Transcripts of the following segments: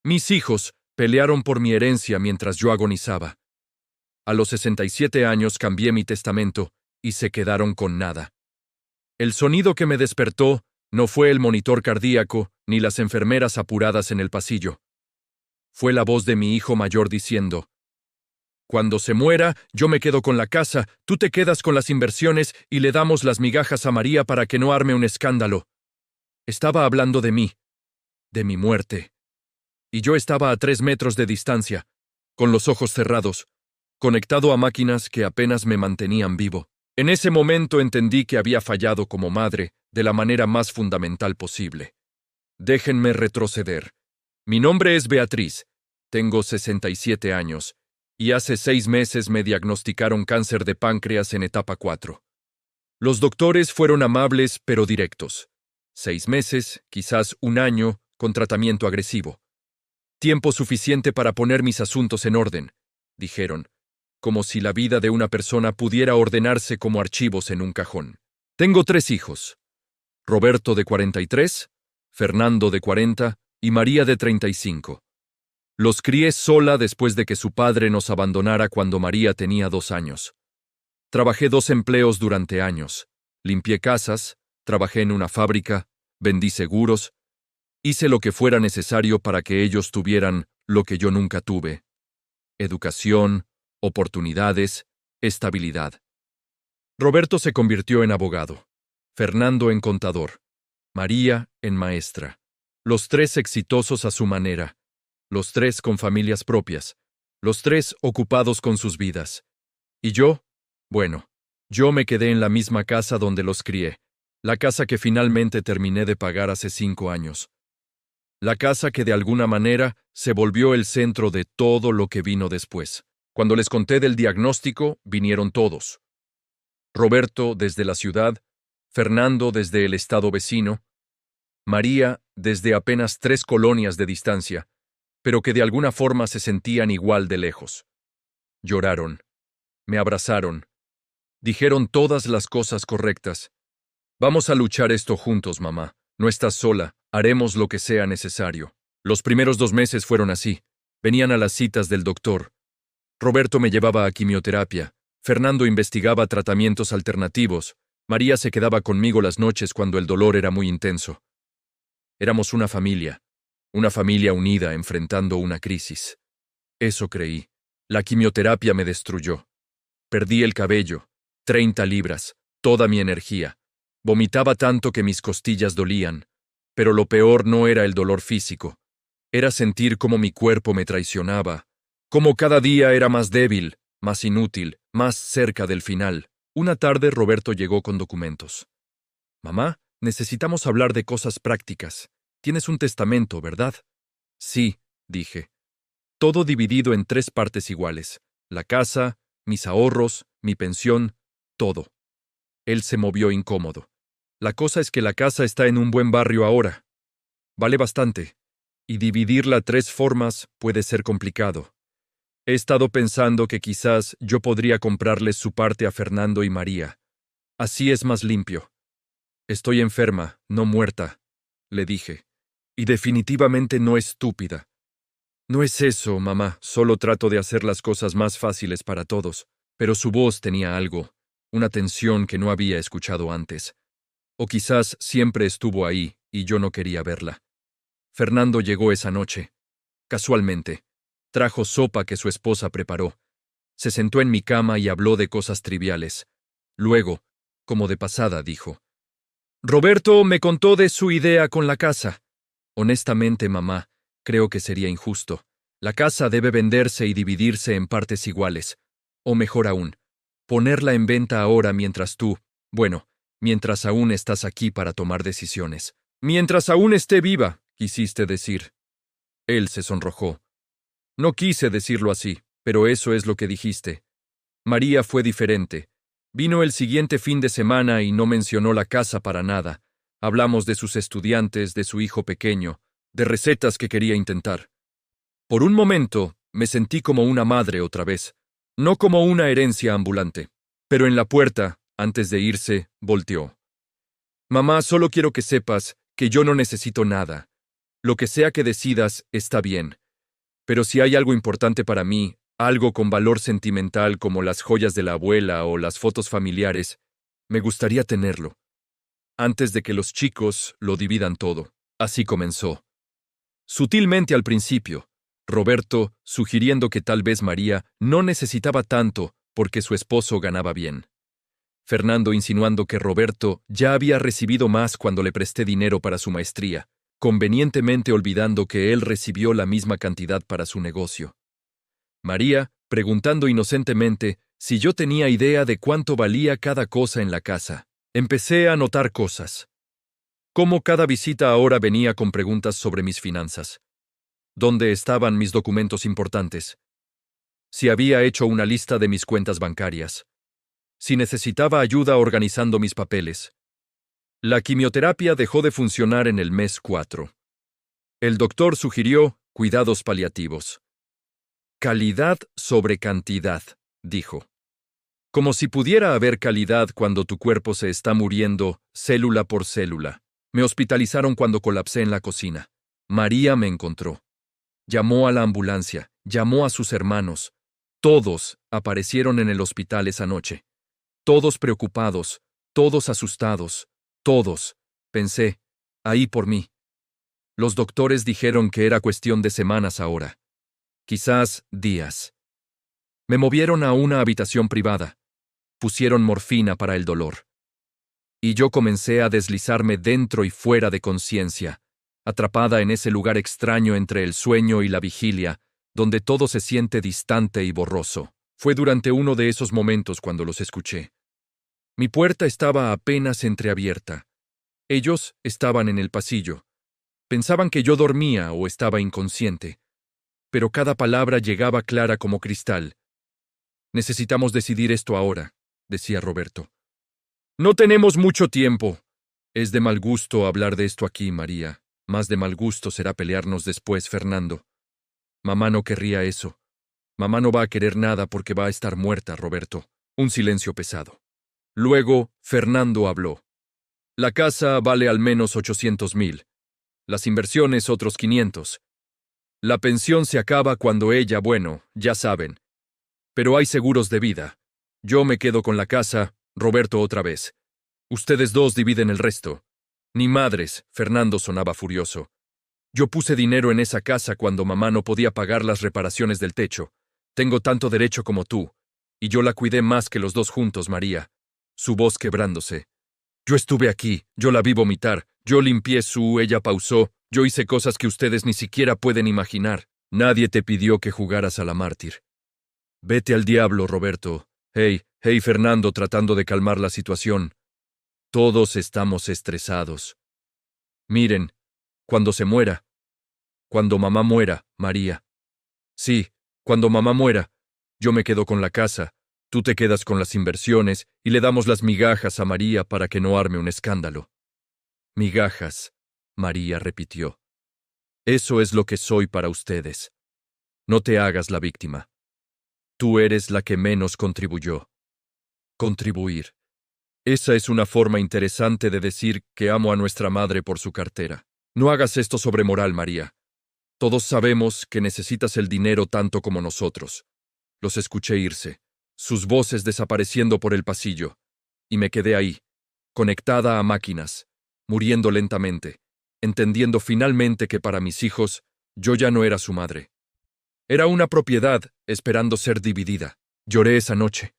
Mis hijos pelearon por mi herencia mientras yo agonizaba. A los 67 años cambié mi testamento y se quedaron con nada. El sonido que me despertó no fue el monitor cardíaco ni las enfermeras apuradas en el pasillo. Fue la voz de mi hijo mayor diciendo: «Cuando se muera, yo me quedo con la casa, tú te quedas con las inversiones y le damos las migajas a María para que no arme un escándalo». Estaba hablando de mí, de mi muerte. Y yo estaba a 3 metros de distancia, con los ojos cerrados, conectado a máquinas que apenas me mantenían vivo. En ese momento entendí que había fallado como madre de la manera más fundamental posible. Déjenme retroceder. Mi nombre es Beatriz, tengo 67 años, y hace 6 meses me diagnosticaron cáncer de páncreas en etapa 4. Los doctores fueron amables pero directos. 6 meses, quizás un año, con tratamiento agresivo. Tiempo suficiente para poner mis asuntos en orden, dijeron, como si la vida de una persona pudiera ordenarse como archivos en un cajón. Tengo 3 hijos: Roberto de 43, Fernando de 40 y María de 35. Los crié sola después de que su padre nos abandonara cuando María tenía 2 años. Trabajé 2 empleos durante años. Limpié casas, trabajé en una fábrica, vendí seguros, hice lo que fuera necesario para que ellos tuvieran lo que yo nunca tuve: educación, oportunidades, estabilidad. Roberto se convirtió en abogado, Fernando en contador, María en maestra. Los 3 exitosos a su manera, los 3 con familias propias, los 3 ocupados con sus vidas. Y yo, bueno, yo me quedé en la misma casa donde los crié, la casa que finalmente terminé de pagar hace 5 años. La casa que de alguna manera se volvió el centro de todo lo que vino después. Cuando les conté del diagnóstico, vinieron todos. Roberto desde la ciudad, Fernando desde el estado vecino, María desde apenas 3 colonias de distancia, pero que de alguna forma se sentían igual de lejos. Lloraron, me abrazaron, dijeron todas las cosas correctas. Vamos a luchar esto juntos, mamá. No estás sola, haremos lo que sea necesario. Los primeros 2 meses fueron así. Venían a las citas del doctor. Roberto me llevaba a quimioterapia. Fernando investigaba tratamientos alternativos. María se quedaba conmigo las noches cuando el dolor era muy intenso. Éramos una familia unida enfrentando una crisis. Eso creí. La quimioterapia me destruyó. Perdí el cabello, 30 libras, toda mi energía. Vomitaba tanto que mis costillas dolían, pero lo peor no era el dolor físico. Era sentir cómo mi cuerpo me traicionaba, cómo cada día era más débil, más inútil, más cerca del final. Una tarde Roberto llegó con documentos. «Mamá, necesitamos hablar de cosas prácticas. Tienes un testamento, ¿verdad?» «Sí», dije. «Todo dividido en 3 partes iguales. La casa, mis ahorros, mi pensión, todo». Él se movió incómodo. «La cosa es que la casa está en un buen barrio ahora. Vale bastante. Y dividirla 3 formas puede ser complicado. He estado pensando que quizás yo podría comprarles su parte a Fernando y María. Así es más limpio». «Estoy enferma, no muerta», le dije. «Y definitivamente no estúpida». «No es eso, mamá, solo trato de hacer las cosas más fáciles para todos». Pero su voz tenía algo, una tensión que no había escuchado antes. O quizás siempre estuvo ahí y yo no quería verla. Fernando llegó esa noche. Casualmente. Trajo sopa que su esposa preparó. Se sentó en mi cama y habló de cosas triviales. Luego, como de pasada, dijo: «Roberto me contó de su idea con la casa. Honestamente, mamá, creo que sería injusto. La casa debe venderse y dividirse en partes iguales. O mejor aún, ponerla en venta ahora mientras tú, mientras aún estás aquí para tomar decisiones. Mientras aún esté viva, quisiste decir». Él se sonrojó. «No quise decirlo así, pero eso es lo que dijiste. María fue diferente. Vino el siguiente fin de semana y no mencionó la casa para nada. Hablamos de sus estudiantes, de su hijo pequeño, de recetas que quería intentar. Por un momento, me sentí como una madre otra vez, no como una herencia ambulante. Pero en la puerta, antes de irse, volteó. «Mamá, solo quiero que sepas que yo no necesito nada. Lo que sea que decidas está bien. Pero si hay algo importante para mí, algo con valor sentimental como las joyas de la abuela o las fotos familiares, me gustaría tenerlo. Antes de que los chicos lo dividan todo. Así comenzó. Sutilmente al principio, Roberto sugiriendo que tal vez María no necesitaba tanto porque su esposo ganaba bien. Fernando insinuando que Roberto ya había recibido más cuando le presté dinero para su maestría, convenientemente olvidando que él recibió la misma cantidad para su negocio. María, preguntando inocentemente si yo tenía idea de cuánto valía cada cosa en la casa. Empecé a notar cosas. Cómo cada visita ahora venía con preguntas sobre mis finanzas. ¿Dónde estaban mis documentos importantes? Si había hecho una lista de mis cuentas bancarias. Si necesitaba ayuda organizando mis papeles. La quimioterapia dejó de funcionar en el mes 4. El doctor sugirió cuidados paliativos. Calidad sobre cantidad, dijo. Como si pudiera haber calidad cuando tu cuerpo se está muriendo célula por célula. Me hospitalizaron cuando colapsé en la cocina. María me encontró. Llamó a la ambulancia, llamó a sus hermanos. Todos aparecieron en el hospital esa noche. Todos preocupados, todos asustados, todos, pensé, ahí por mí. Los doctores dijeron que era cuestión de semanas ahora. Quizás días. Me movieron a una habitación privada. Pusieron morfina para el dolor. Y yo comencé a deslizarme dentro y fuera de conciencia, atrapada en ese lugar extraño entre el sueño y la vigilia, donde todo se siente distante y borroso. Fue durante uno de esos momentos cuando los escuché. Mi puerta estaba apenas entreabierta. Ellos estaban en el pasillo. Pensaban que yo dormía o estaba inconsciente. Pero cada palabra llegaba clara como cristal. Necesitamos decidir esto ahora, decía Roberto. No tenemos mucho tiempo. Es de mal gusto hablar de esto aquí, María. Más de mal gusto será pelearnos después, Fernando. Mamá no querría eso. Mamá no va a querer nada porque va a estar muerta, Roberto. Un silencio pesado. Luego, Fernando habló. La casa vale al menos 800,000. Las inversiones otros 500. La pensión se acaba cuando ella, bueno, ya saben. Pero hay seguros de vida. Yo me quedo con la casa, Roberto otra vez. Ustedes dos dividen el resto. Ni madres, Fernando sonaba furioso. Yo puse dinero en esa casa cuando mamá no podía pagar las reparaciones del techo. Tengo tanto derecho como tú. Y yo la cuidé más que los dos juntos, María. Su voz quebrándose. Yo estuve aquí, yo la vi vomitar, yo limpié ella pausó, yo hice cosas que ustedes ni siquiera pueden imaginar. Nadie te pidió que jugaras a la mártir. Vete al diablo, Roberto. Hey, Fernando, tratando de calmar la situación. Todos estamos estresados. Miren, cuando se muera. Cuando mamá muera, María. Sí, cuando mamá muera, yo me quedo con la casa, tú te quedas con las inversiones y le damos las migajas a María para que no arme un escándalo. Migajas, María repitió. Eso es lo que soy para ustedes. No te hagas la víctima. Tú eres la que menos contribuyó. Contribuir. Esa es una forma interesante de decir que amo a nuestra madre por su cartera. No hagas esto sobre moral, María. Todos sabemos que necesitas el dinero tanto como nosotros. Los escuché irse, sus voces desapareciendo por el pasillo, y me quedé ahí, conectada a máquinas, muriendo lentamente, entendiendo finalmente que para mis hijos yo ya no era su madre. Era una propiedad esperando ser dividida. Lloré esa noche.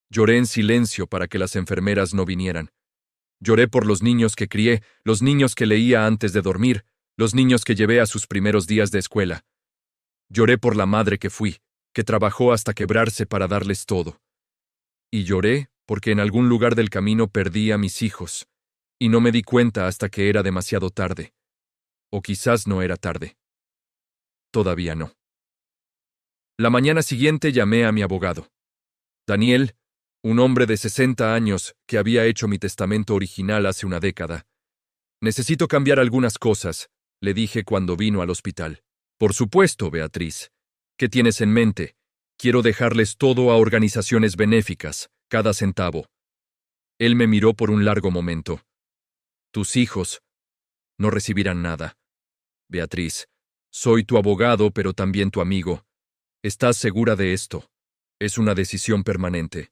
Lloré en silencio para que las enfermeras no vinieran. Lloré por los niños que crié, los niños que leía antes de dormir, los niños que llevé a sus primeros días de escuela. Lloré por la madre que fui, que trabajó hasta quebrarse para darles todo. Y lloré porque en algún lugar del camino perdí a mis hijos, y no me di cuenta hasta que era demasiado tarde. O quizás no era tarde. Todavía no. La mañana siguiente llamé a mi abogado. Daniel, un hombre de 60 años que había hecho mi testamento original hace una década. Necesito cambiar algunas cosas, le dije cuando vino al hospital. Por supuesto, Beatriz. ¿Qué tienes en mente? Quiero dejarles todo a organizaciones benéficas, cada centavo. Él me miró por un largo momento. Tus hijos no recibirán nada. Beatriz, soy tu abogado, pero también tu amigo. ¿Estás segura de esto? Es una decisión permanente.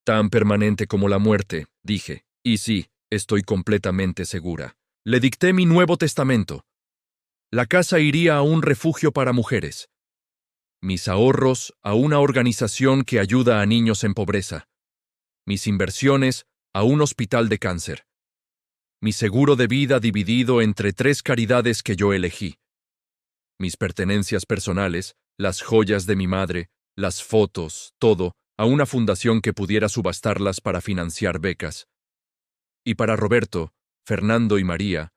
Tan permanente como la muerte, dije. Y sí, estoy completamente segura. Le dicté mi Nuevo Testamento. La casa iría a un refugio para mujeres. Mis ahorros a una organización que ayuda a niños en pobreza. Mis inversiones a un hospital de cáncer. Mi seguro de vida dividido entre 3 caridades que yo elegí. Mis pertenencias personales, las joyas de mi madre, las fotos, todo, a una fundación que pudiera subastarlas para financiar becas. Y para Roberto, Fernando y María,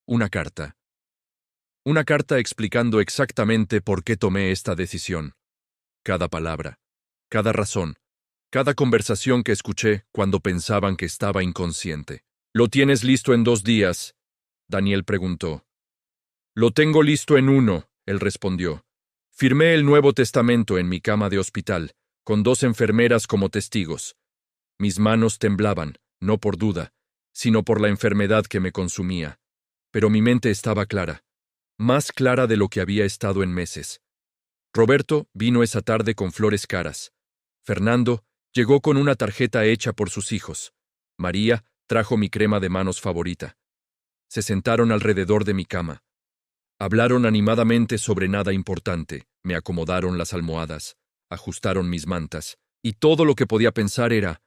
una carta. Una carta explicando exactamente por qué tomé esta decisión. Cada palabra, cada razón, cada conversación que escuché cuando pensaban que estaba inconsciente. ¿Lo tienes listo en 2 días? Daniel preguntó. Lo tengo listo en 1, él respondió. Firmé el Nuevo Testamento en mi cama de hospital, con 2 enfermeras como testigos. Mis manos temblaban, no por duda, sino por la enfermedad que me consumía. Pero mi mente estaba clara, más clara de lo que había estado en meses. Roberto vino esa tarde con flores caras. Fernando llegó con una tarjeta hecha por sus hijos. María trajo mi crema de manos favorita. Se sentaron alrededor de mi cama. Hablaron animadamente sobre nada importante, me acomodaron las almohadas, ajustaron mis mantas, y todo lo que podía pensar era,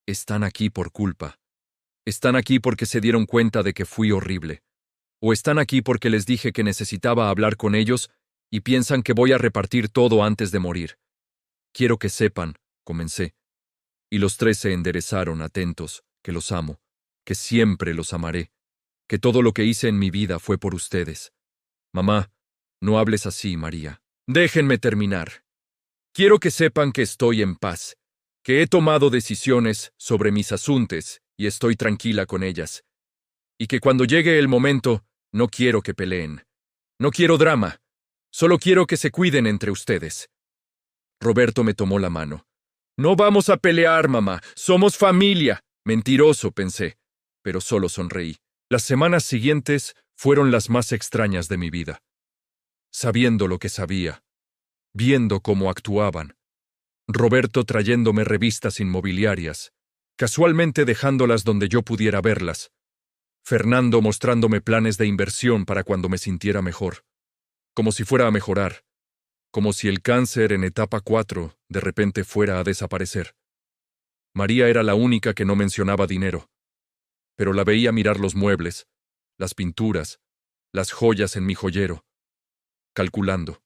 están aquí por culpa. Están aquí porque se dieron cuenta de que fui horrible. O están aquí porque les dije que necesitaba hablar con ellos y piensan que voy a repartir todo antes de morir. Quiero que sepan, comencé. Y los 3 se enderezaron, atentos, que los amo, que siempre los amaré, que todo lo que hice en mi vida fue por ustedes. Mamá, no hables así, María. Déjenme terminar. Quiero que sepan que estoy en paz, que he tomado decisiones sobre mis asuntos y estoy tranquila con ellas, y que cuando llegue el momento, no quiero que peleen. No quiero drama. Solo quiero que se cuiden entre ustedes. Roberto me tomó la mano. No vamos a pelear, mamá. Somos familia. Mentiroso, pensé, pero solo sonreí. Las semanas siguientes fueron las más extrañas de mi vida. Sabiendo lo que sabía, viendo cómo actuaban. Roberto trayéndome revistas inmobiliarias, casualmente dejándolas donde yo pudiera verlas. Fernando mostrándome planes de inversión para cuando me sintiera mejor. Como si fuera a mejorar. Como si el cáncer en etapa 4 de repente fuera a desaparecer. María era la única que no mencionaba dinero. Pero la veía mirar los muebles, las pinturas, las joyas en mi joyero. Calculando.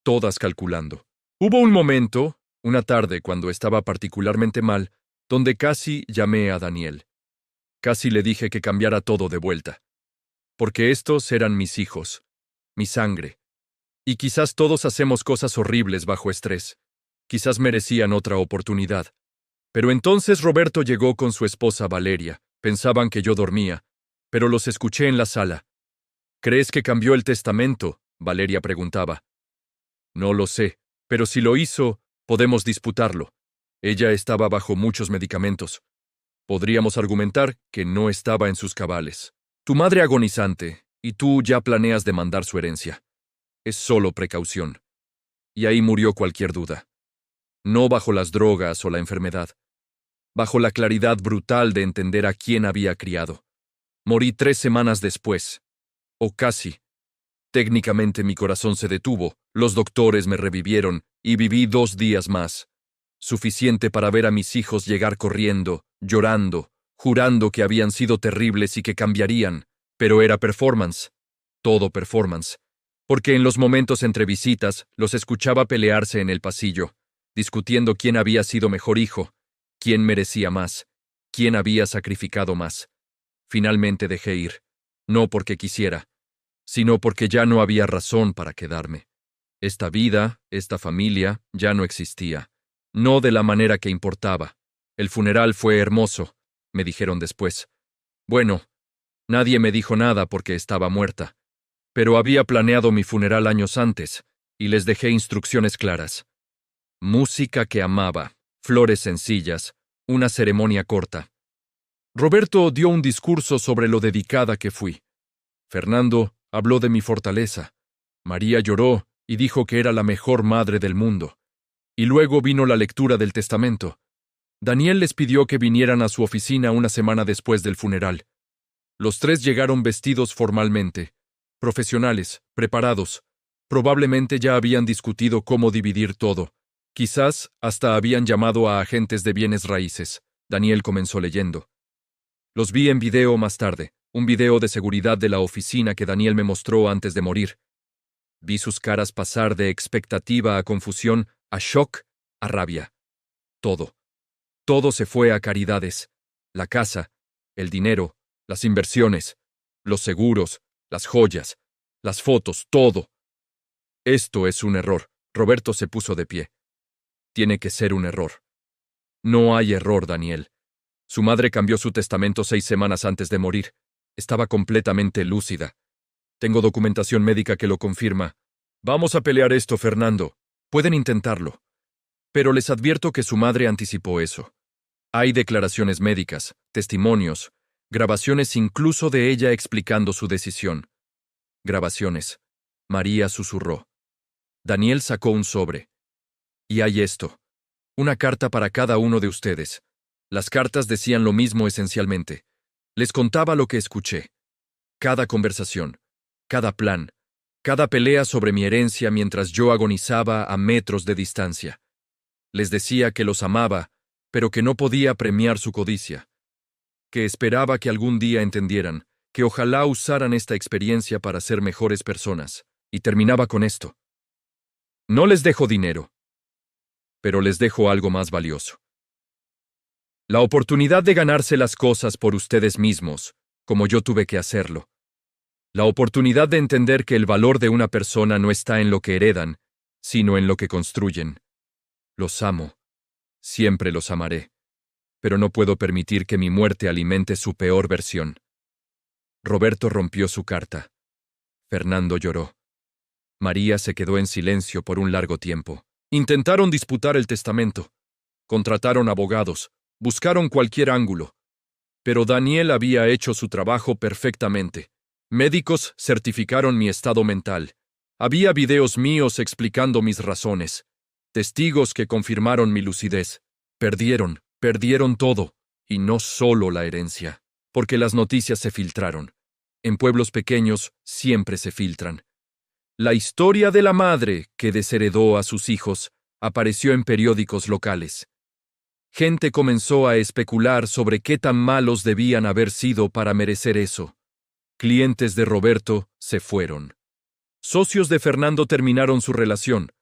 Todas calculando. Hubo un momento, una tarde cuando estaba particularmente mal, donde casi llamé a Daniel. Casi le dije que cambiara todo de vuelta. Porque estos eran mis hijos, mi sangre. Y quizás todos hacemos cosas horribles bajo estrés. Quizás merecían otra oportunidad. Pero entonces Roberto llegó con su esposa Valeria. Pensaban que yo dormía, pero los escuché en la sala. ¿Crees que cambió el testamento?, Valeria preguntaba. No lo sé, pero si lo hizo, podemos disputarlo. Ella estaba bajo muchos medicamentos. Podríamos argumentar que no estaba en sus cabales. Tu madre agonizante, y tú ya planeas demandar su herencia. Es solo precaución. Y ahí murió cualquier duda. No bajo las drogas o la enfermedad. Bajo la claridad brutal de entender a quién había criado. Morí 3 semanas después. O casi. Técnicamente mi corazón se detuvo, los doctores me revivieron y viví 2 días más. Suficiente para ver a mis hijos llegar corriendo, llorando, jurando que habían sido terribles y que cambiarían, pero era performance. Todo performance. Porque en los momentos entre visitas los escuchaba pelearse en el pasillo, discutiendo quién había sido mejor hijo, quién merecía más, quién había sacrificado más. Finalmente dejé ir, no porque quisiera, sino porque ya no había razón para quedarme. Esta vida, esta familia, ya no existía. No de la manera que importaba. El funeral fue hermoso, me dijeron después. Bueno, nadie me dijo nada porque estaba muerta. Pero había planeado mi funeral años antes, y les dejé instrucciones claras. Música que amaba, flores sencillas, una ceremonia corta. Roberto dio un discurso sobre lo dedicada que fui. Fernando Habló de mi fortaleza. María lloró y dijo que era la mejor madre del mundo. Y luego vino la lectura del testamento. Daniel les pidió que vinieran a su oficina una semana después del funeral. Los tres llegaron vestidos formalmente, profesionales, preparados. Probablemente ya habían discutido cómo dividir todo. Quizás hasta habían llamado a agentes de bienes raíces. Daniel comenzó leyendo. Los vi en video más tarde, un video de seguridad de la oficina que Daniel me mostró antes de morir. Vi sus caras pasar de expectativa a confusión, a shock, a rabia. Todo. Todo se fue a caridades. La casa, el dinero, las inversiones, los seguros, las joyas, las fotos, todo. Esto es un error. Roberto se puso de pie. Tiene que ser un error. No hay error, Daniel. Su madre cambió su testamento 6 semanas antes de morir. Estaba completamente lúcida. Tengo documentación médica que lo confirma. Vamos a pelear esto, Fernando. Pueden intentarlo. Pero les advierto que su madre anticipó eso. Hay declaraciones médicas, testimonios, grabaciones incluso de ella explicando su decisión. Grabaciones. María susurró. Daniel sacó un sobre. Y hay esto. Una carta para cada uno de ustedes. Las cartas decían lo mismo esencialmente. Les contaba lo que escuché. Cada conversación, cada plan, cada pelea sobre mi herencia mientras yo agonizaba a metros de distancia. Les decía que los amaba, pero que no podía premiar su codicia. Que esperaba que algún día entendieran, que ojalá usaran esta experiencia para ser mejores personas. Y terminaba con esto. No les dejo dinero, pero les dejo algo más valioso. La oportunidad de ganarse las cosas por ustedes mismos, como yo tuve que hacerlo. La oportunidad de entender que el valor de una persona no está en lo que heredan, sino en lo que construyen. Los amo. Siempre los amaré. Pero no puedo permitir que mi muerte alimente su peor versión. Roberto rompió su carta. Fernando lloró. María se quedó en silencio por un largo tiempo. Intentaron disputar el testamento. Contrataron abogados. Buscaron cualquier ángulo. Pero Daniel había hecho su trabajo perfectamente. Médicos certificaron mi estado mental. Había videos míos explicando mis razones. Testigos que confirmaron mi lucidez. Perdieron todo. Y no solo la herencia. Porque las noticias se filtraron. En pueblos pequeños siempre se filtran. La historia de la madre que desheredó a sus hijos apareció en periódicos locales. Gente comenzó a especular sobre qué tan malos debían haber sido para merecer eso. Clientes de Roberto se fueron. Socios de Fernando terminaron su relación.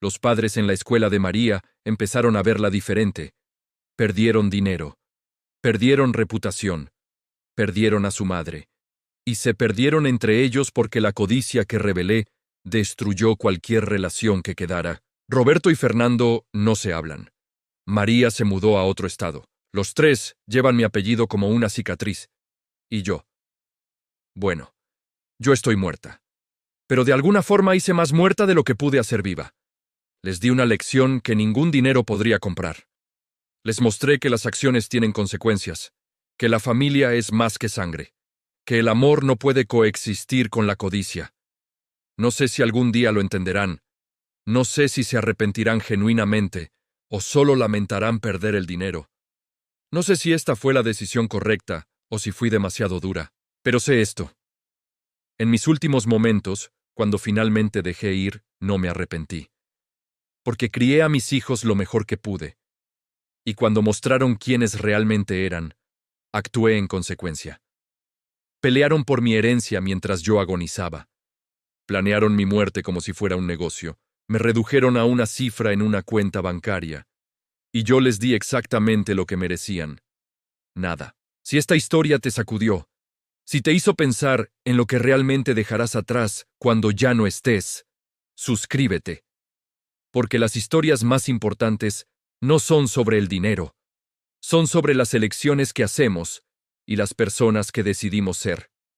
Los padres en la escuela de María empezaron a verla diferente. Perdieron dinero. Perdieron reputación. Perdieron a su madre. Y se perdieron entre ellos porque la codicia que revelé destruyó cualquier relación que quedara. Roberto y Fernando no se hablan. María se mudó a otro estado. Los tres llevan mi apellido como una cicatriz. Y yo. Bueno, yo estoy muerta. Pero de alguna forma hice más muerta de lo que pude hacer viva. Les di una lección que ningún dinero podría comprar. Les mostré que las acciones tienen consecuencias, que la familia es más que sangre, que el amor no puede coexistir con la codicia. No sé si algún día lo entenderán. No sé si se arrepentirán genuinamente o solo lamentarán perder el dinero. No sé si esta fue la decisión correcta o si fui demasiado dura, pero sé esto. En mis últimos momentos, cuando finalmente dejé ir, no me arrepentí. Porque crié a mis hijos lo mejor que pude. Y cuando mostraron quiénes realmente eran, actué en consecuencia. Pelearon por mi herencia mientras yo agonizaba. Planearon mi muerte como si fuera un negocio. Me redujeron a una cifra en una cuenta bancaria. Y yo les di exactamente lo que merecían. Nada. Si esta historia te sacudió, si te hizo pensar en lo que realmente dejarás atrás cuando ya no estés, suscríbete. Porque las historias más importantes no son sobre el dinero, son sobre las elecciones que hacemos y las personas que decidimos ser.